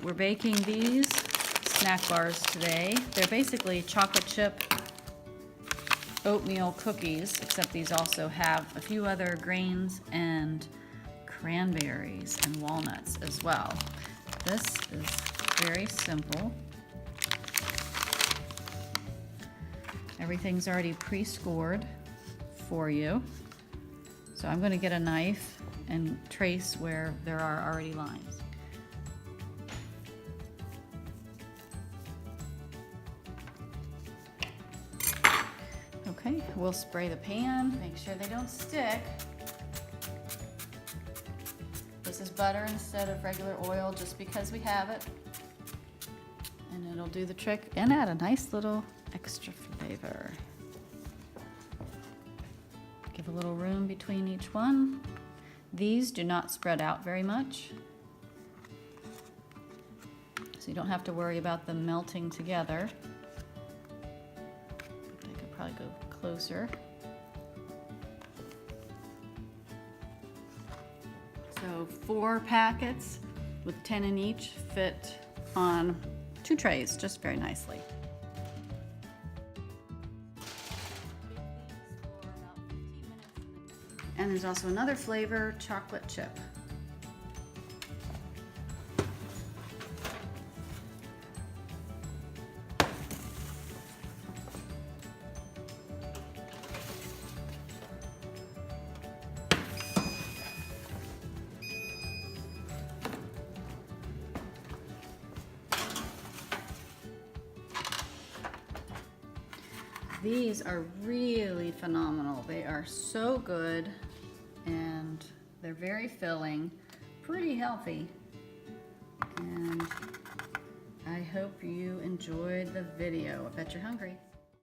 we're baking these snack bars today. They're basically chocolate chip oatmeal cookies, except these also have a few other grains and cranberries and walnuts as well. This is very simple. Everything's already pre-scored for you. So I'm going to get a knife and trace where there are already lines. Okay, we'll spray the pan, make sure they don't stick. This is butter instead of regular oil just because we have it. And it'll do the trick and add a nice little extra flavor. Give a little room between each one. These do not spread out very much, so you don't have to worry about them melting together. I could probably go closer. So 4 packets with 10 in each fit on 2 trays just very nicely. And there's also another flavor, chocolate chip. These are really phenomenal. They are so good and they're very filling, pretty healthy. And I hope you enjoyed the video. I bet you're hungry.